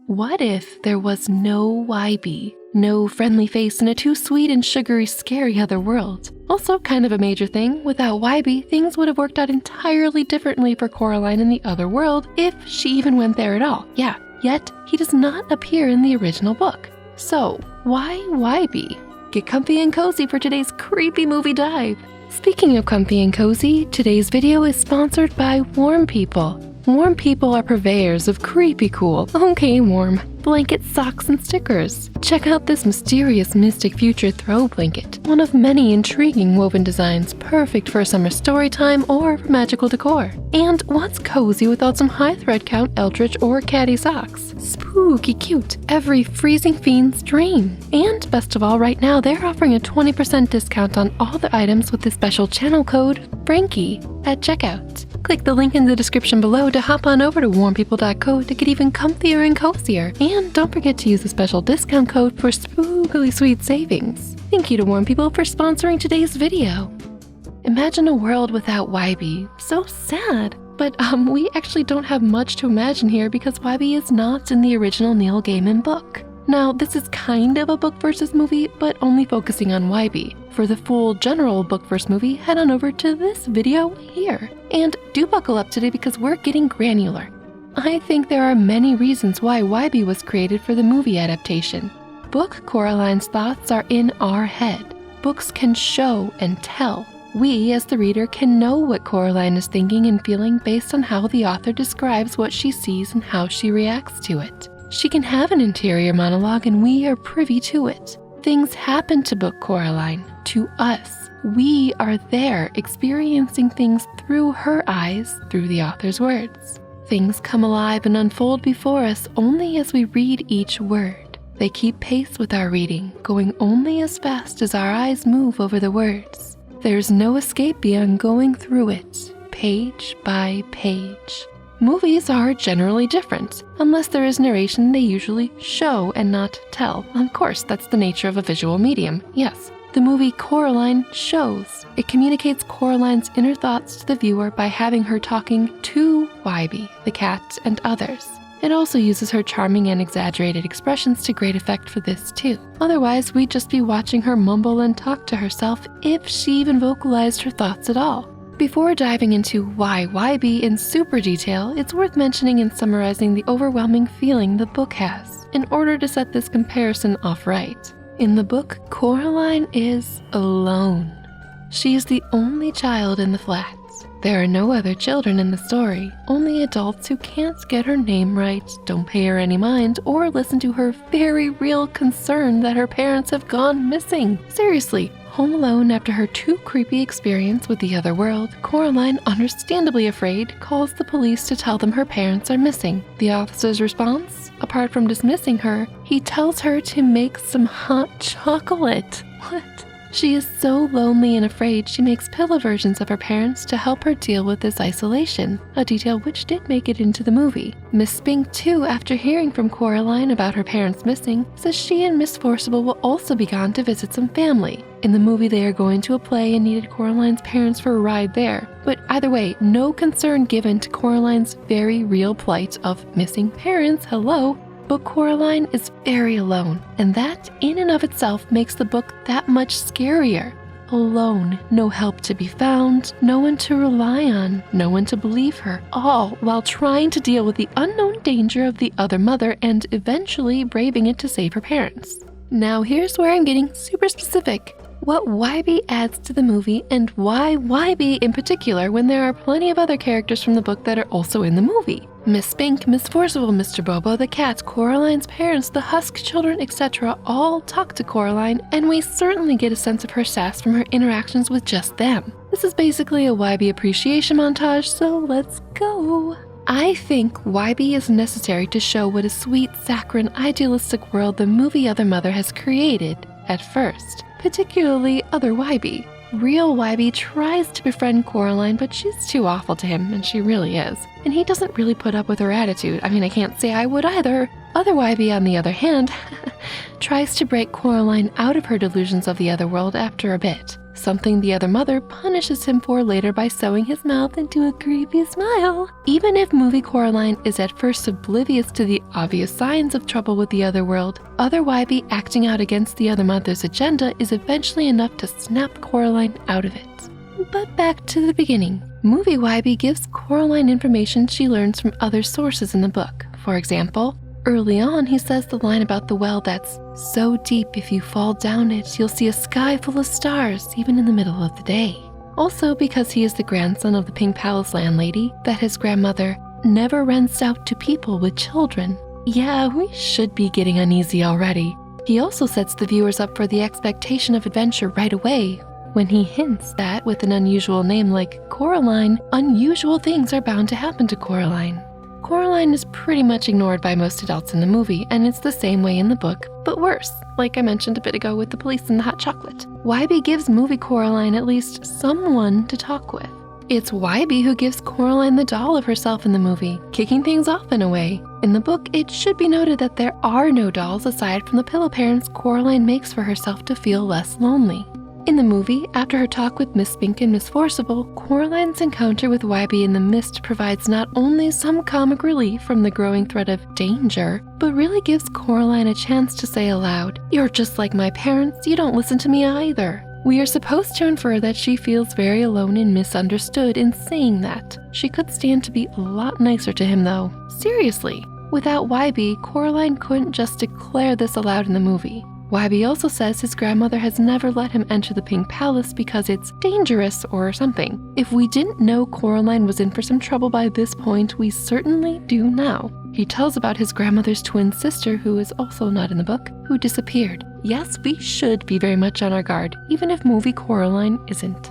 What if there was no Wybie? No friendly face in a too sweet and sugary, scary other world. Also kind of a major thing, without Wybie, things would have worked out entirely differently for Coraline in the other world if she even went there at all. Yeah, yet he does not appear in the original book. So, why Wybie? Get comfy and cozy for today's creepy movie dive. Speaking of comfy and cozy, today's video is sponsored by Warm People. Warm People are purveyors of creepy cool, okay warm, blankets, socks, and stickers. Check out this mysterious Mystic Future throw blanket, one of many intriguing woven designs perfect for a summer story time or for magical decor. And what's cozy without some high thread count Eldritch or Caddy socks? Spooky cute, every freezing fiend's dream. And best of all, right now they're offering a 20% discount on all the items with the special channel code Frankie at checkout. Click the link in the description below to hop on over to warmpeople.co to get even comfier and cozier. And don't forget to use the special discount code for spookily sweet savings. Thank you to Warm People for sponsoring today's video. Imagine a world without Wybie. So sad. But we actually don't have much to imagine here because Wybie is not in the original Neil Gaiman book. Now, this is kind of a book versus movie, but only focusing on Wybie. For the full general book versus movie, head on over to this video here. And do buckle up today because we're getting granular. I think there are many reasons why Wybie was created for the movie adaptation. Book Coraline's thoughts are in our head. Books can show and tell. We, as the reader, can know what Coraline is thinking and feeling based on how the author describes what she sees and how she reacts to it. She can have an interior monologue and we are privy to it. Things happen to Book Coraline, to us. We are there experiencing things through her eyes, through the author's words. Things come alive and unfold before us only as we read each word. They keep pace with our reading, going only as fast as our eyes move over the words. There's no escape beyond going through it, page by page. Movies are generally different. Unless there is narration, they usually show and not tell. Of course, that's the nature of a visual medium, yes. The movie Coraline shows. It communicates Coraline's inner thoughts to the viewer by having her talking to Wybie, the cat, and others. It also uses her charming and exaggerated expressions to great effect for this too. Otherwise, we'd just be watching her mumble and talk to herself if she even vocalized her thoughts at all. Before diving into why Wybie in super detail, it's worth mentioning and summarizing the overwhelming feeling the book has, in order to set this comparison off right. In the book, Coraline is alone. She is the only child in the flats. There are no other children in the story, only adults who can't get her name right, don't pay her any mind, or listen to her very real concern that her parents have gone missing. Seriously. Home alone after her too creepy experience with the other world, Coraline, understandably afraid, calls the police to tell them her parents are missing. The officer's response? Apart from dismissing her, he tells her to make some hot chocolate. What? She is so lonely and afraid she makes pillow versions of her parents to help her deal with this isolation, a detail which did make it into the movie. Miss Spink, too, after hearing from Coraline about her parents missing, says she and Miss Forcible will also be gone to visit some family. In the movie, they are going to a play and needed Coraline's parents for a ride there. But either way, no concern given to Coraline's very real plight of missing parents, hello. But Coraline is very alone, and that in and of itself makes the book that much scarier. Alone, no help to be found, no one to rely on, no one to believe her, all while trying to deal with the unknown danger of the other mother and eventually braving it to save her parents. Now here's where I'm getting super specific. What Wybie adds to the movie and why Wybie in particular when there are plenty of other characters from the book that are also in the movie. Miss Spink, Miss Forcible, Mr. Bobo, the cat, Coraline's parents, the Husk children, etc. all talk to Coraline, and we certainly get a sense of her sass from her interactions with just them. This is basically a Wybie appreciation montage, so let's go! I think Wybie is necessary to show what a sweet, saccharine, idealistic world the movie Other Mother has created at first, particularly Other Wybie. Real Wybie tries to befriend Coraline, but she's too awful to him, and she really is. And he doesn't really put up with her attitude. I mean, I can't say I would either. Other Wybie, on the other hand, tries to break Coraline out of her delusions of the other world after a bit. something the other mother punishes him for later by sewing his mouth into a creepy smile. Even if movie Coraline is at first oblivious to the obvious signs of trouble with the other world, Other Wybie acting out against the other mother's agenda is eventually enough to snap Coraline out of it. But back to the beginning. Movie Wybie gives Coraline information she learns from other sources in the book. For example, early on he says the line about the well that's so deep if you fall down it, you'll see a sky full of stars even in the middle of the day. Also, because he is the grandson of the Pink Palace landlady, that his grandmother never rents out to people with children. Yeah, we should be getting uneasy already. He also sets the viewers up for the expectation of adventure right away, when he hints that with an unusual name like Coraline, unusual things are bound to happen to Coraline. Coraline is pretty much ignored by most adults in the movie, and it's the same way in the book, but worse, like I mentioned a bit ago with the police and the hot chocolate. Wybie gives movie Coraline at least someone to talk with. It's Wybie who gives Coraline the doll of herself in the movie, kicking things off in a way. In the book, it should be noted that there are no dolls aside from the pillow parents Coraline makes for herself to feel less lonely. In the movie, after her talk with Miss Spink and Miss Forcible, Coraline's encounter with Wybie in the mist provides not only some comic relief from the growing threat of danger, but really gives Coraline a chance to say aloud, "You're just like my parents, you don't listen to me either." We are supposed to infer that she feels very alone and misunderstood in saying that. She could stand to be a lot nicer to him though. Seriously, without Wybie, Coraline couldn't just declare this aloud in the movie. Wybie also says his grandmother has never let him enter the Pink Palace because it's dangerous or something. If we didn't know Coraline was in for some trouble by this point, we certainly do now. He tells about his grandmother's twin sister, who is also not in the book, who disappeared. Yes, we should be very much on our guard, even if movie Coraline isn't.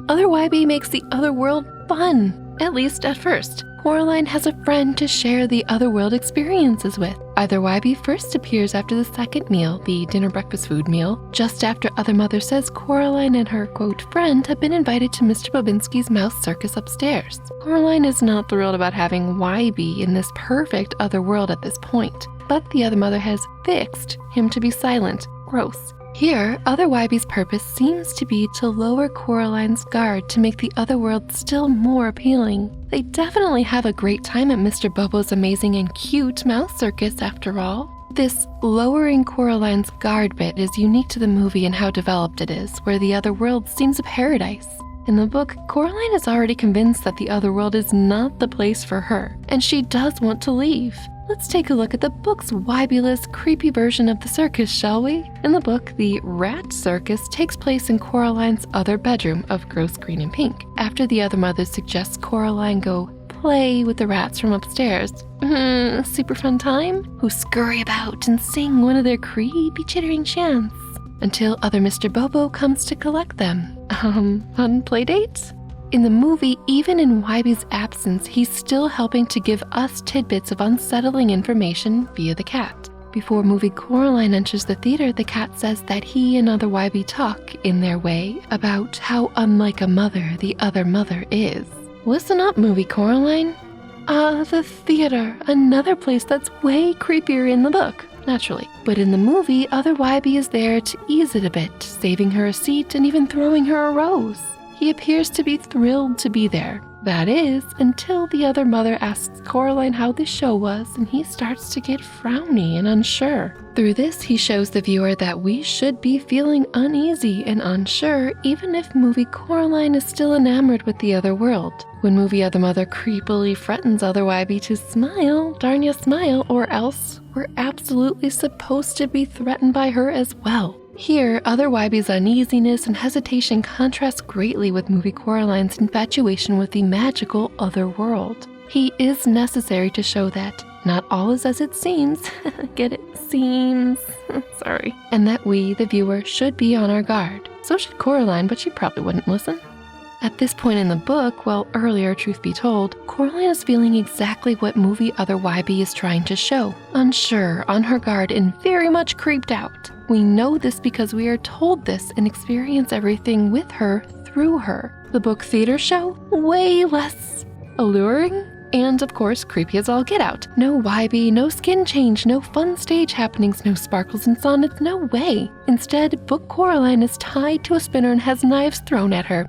Other Wybie makes the other world fun, at least at first. Coraline has a friend to share the otherworld experiences with. Other Wybie first appears after the second meal, the dinner breakfast food meal, just after Other Mother says Coraline and her, quote, friend have been invited to Mr. Bobinski's mouse circus upstairs. Coraline is not thrilled about having Wybie in this perfect other world at this point, but the Other Mother has fixed him to be silent. Gross. Here, Other Wybie's purpose seems to be to lower Coraline's guard to make the other world still more appealing. They definitely have a great time at Mr. Bobo's amazing and cute mouse circus after all. This lowering Coraline's guard bit is unique to the movie and how developed it is, where the other world seems a paradise. In the book, Coraline is already convinced that the other world is not the place for her, and she does want to leave. Let's take a look at the book's Wybie-less, creepy version of the circus, shall we? In the book, the rat circus takes place in Coraline's other bedroom of gross green and pink, after the other mother suggests Coraline go play with the rats from upstairs. Super fun time? Who scurry about and sing one of their creepy chittering chants, until other Mr. Bobo comes to collect them. Fun play dates? In the movie, even in Wybie's absence, he's still helping to give us tidbits of unsettling information via the cat. Before movie Coraline enters the theater, the cat says that he and Other Wybie talk, in their way, about how unlike a mother the other mother is. Listen up, movie Coraline. The theater, another place that's way creepier in the book, naturally. But in the movie, Other Wybie is there to ease it a bit, saving her a seat and even throwing her a rose. He appears to be thrilled to be there. That is, until the other mother asks Coraline how the show was, and he starts to get frowny and unsure. Through this, he shows the viewer that we should be feeling uneasy and unsure, even if movie Coraline is still enamored with the other world. When movie Other Mother creepily threatens Other Wybie to smile, darn ya smile, or else we're absolutely supposed to be threatened by her as well. Here, Other Wybie's uneasiness and hesitation contrast greatly with movie Coraline's infatuation with the magical other world. He is necessary to show that not all is as it seems, get it, seems, sorry, and that we, the viewer, should be on our guard. So should Coraline, but she probably wouldn't listen. At this point in the book, well, earlier, truth be told, Coraline is feeling exactly what movie Other Wybie is trying to show. Unsure, on her guard, and very much creeped out. We know this because we are told this and experience everything with her through her. The book theater show? Way less alluring? And of course, creepy as all get out. No Wybie, no skin change, no fun stage happenings, no sparkles and sonnets, no way. Instead, Book Coraline is tied to a spinner and has knives thrown at her.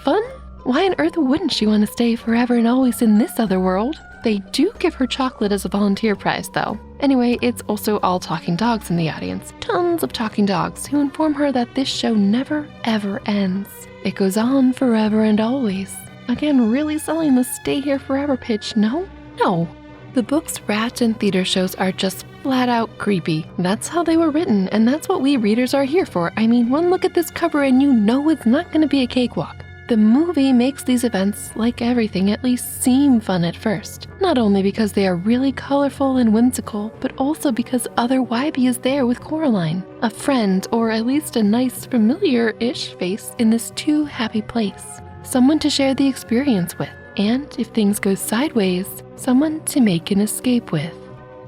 Fun? Why on earth wouldn't she want to stay forever and always in this other world? They do give her chocolate as a volunteer prize, though. Anyway, it's also all talking dogs in the audience. Tons of talking dogs who inform her that this show never, ever ends. It goes on forever and always. Again, really selling the stay here forever pitch, no? No. The book's rat and theater shows are just flat out creepy. That's how they were written, and that's what we readers are here for. I mean, one look at this cover and you know it's not going to be a cakewalk. The movie makes these events, like everything, at least seem fun at first. Not only because they are really colorful and whimsical, but also because Other Wybie is there with Coraline, a friend, or at least a nice, familiar-ish face in this too happy place. Someone to share the experience with, and if things go sideways, someone to make an escape with.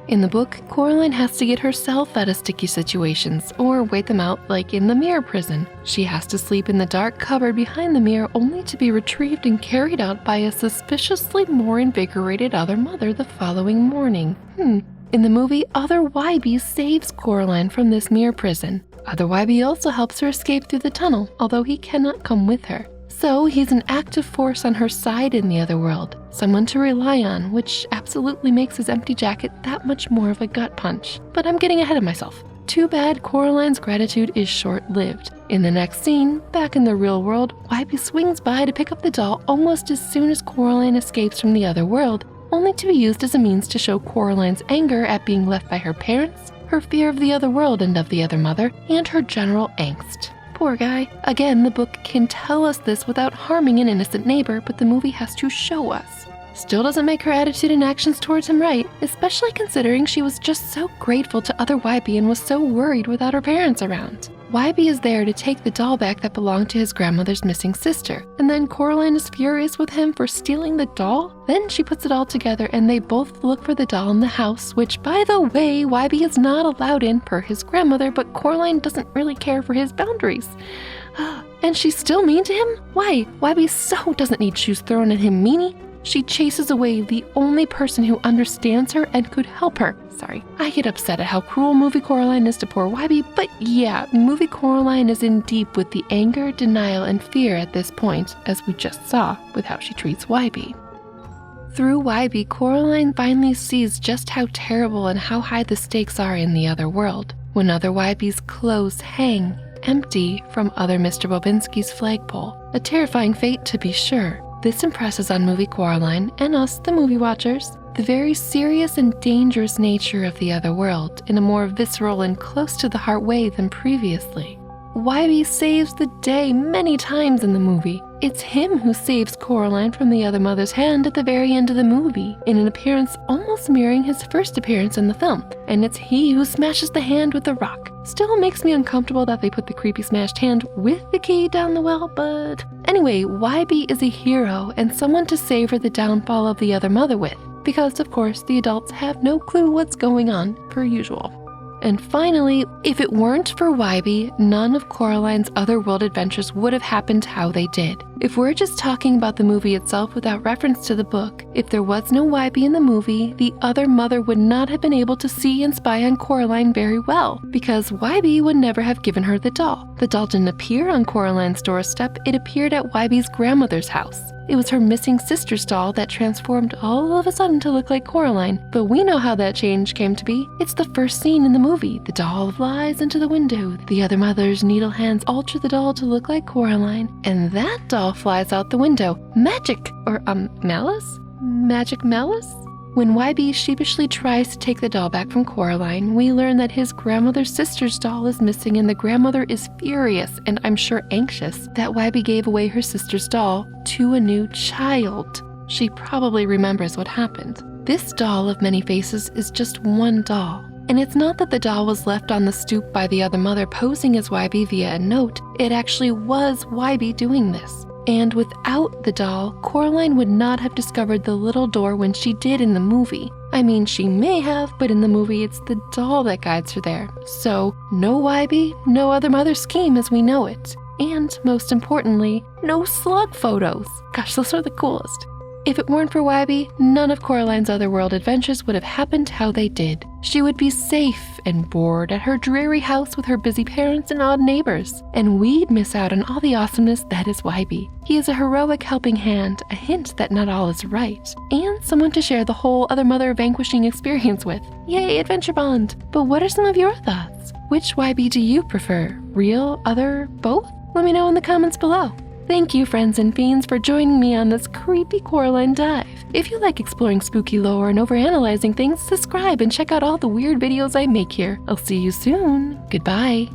In the book, Coraline has to get herself out of sticky situations, or wait them out like in the mirror prison. She has to sleep in the dark cupboard behind the mirror only to be retrieved and carried out by a suspiciously more invigorated other mother the following morning. In the movie, Other Wybie saves Coraline from this mirror prison. Other Wybie also helps her escape through the tunnel, although he cannot come with her. So he's an active force on her side in the other world, someone to rely on, which absolutely makes his empty jacket that much more of a gut punch. But I'm getting ahead of myself. Too bad Coraline's gratitude is short-lived. In the next scene, back in the real world, Wybie swings by to pick up the doll almost as soon as Coraline escapes from the other world, only to be used as a means to show Coraline's anger at being left by her parents, her fear of the other world and of the other mother, and her general angst. Poor guy. Again, the book can tell us this without harming an innocent neighbor, but the movie has to show us. Still doesn't make her attitude and actions towards him right, especially considering she was just so grateful to Other Wybie and was so worried without her parents around. Wybie is there to take the doll back that belonged to his grandmother's missing sister, and then Coraline is furious with him for stealing the doll. Then she puts it all together and they both look for the doll in the house, which, by the way, Wybie is not allowed in per his grandmother, but Coraline doesn't really care for his boundaries. And she's still mean to him? Why? Wybie so doesn't need shoes thrown at him, meanie. She chases away the only person who understands her and could help her. Sorry, I get upset at how cruel movie Coraline is to poor Wybie, but yeah, movie Coraline is in deep with the anger, denial, and fear at this point, as we just saw with how she treats Wybie. Through Wybie, Coraline finally sees just how terrible and how high the stakes are in the other world, when Other Wybie's clothes hang empty from Other Mr. Bobinski's flagpole. A terrifying fate, to be sure. This impresses on movie Coraline, and us, the movie watchers, the very serious and dangerous nature of the other world in a more visceral and close to the heart way than previously. Wybie saves the day many times in the movie. It's him who saves Coraline from the other mother's hand at the very end of the movie, in an appearance almost mirroring his first appearance in the film, and it's he who smashes the hand with the rock. Still makes me uncomfortable that they put the creepy smashed hand with the key down the well, but... Anyway, Wybie is a hero and someone to savor the downfall of the other mother with, because of course the adults have no clue what's going on, per usual. And finally, if it weren't for Wybie, none of Coraline's otherworld adventures would have happened how they did. If we're just talking about the movie itself without reference to the book, if there was no Wybie in the movie, the other mother would not have been able to see and spy on Coraline very well, because Wybie would never have given her the doll. The doll didn't appear on Coraline's doorstep, it appeared at Wybie's grandmother's house. It was her missing sister's doll that transformed all of a sudden to look like Coraline, but we know how that change came to be. It's the first scene in the movie. The doll flies into the window, the other mother's needle hands alter the doll to look like Coraline, and that doll flies out the window. Magic! Or, malice? Magic malice? When Wybie sheepishly tries to take the doll back from Coraline, we learn that his grandmother's sister's doll is missing and the grandmother is furious and I'm sure anxious that Wybie gave away her sister's doll to a new child. She probably remembers what happened. This doll of many faces is just one doll. And it's not that the doll was left on the stoop by the other mother posing as Wybie via a note, it actually was Wybie doing this. And without the doll, Coraline would not have discovered the little door when she did in the movie. I mean, she may have, but in the movie it's the doll that guides her there. So, no Wybie, no other mother scheme as we know it. And, most importantly, no slug photos. Gosh, those are the coolest. If it weren't for Wybie, none of Coraline's Otherworld adventures would have happened how they did. She would be safe and bored at her dreary house with her busy parents and odd neighbors, and we'd miss out on all the awesomeness that is Wybie. He is a heroic helping hand, a hint that not all is right, and someone to share the whole other mother vanquishing experience with. Yay, adventure bond! But what are some of your thoughts? Which Wybie do you prefer? Real, other, both? Let me know in the comments below. Thank you, friends and fiends, for joining me on this creepy Coraline dive. If you like exploring spooky lore and overanalyzing things, subscribe and check out all the weird videos I make here. I'll see you soon. Goodbye.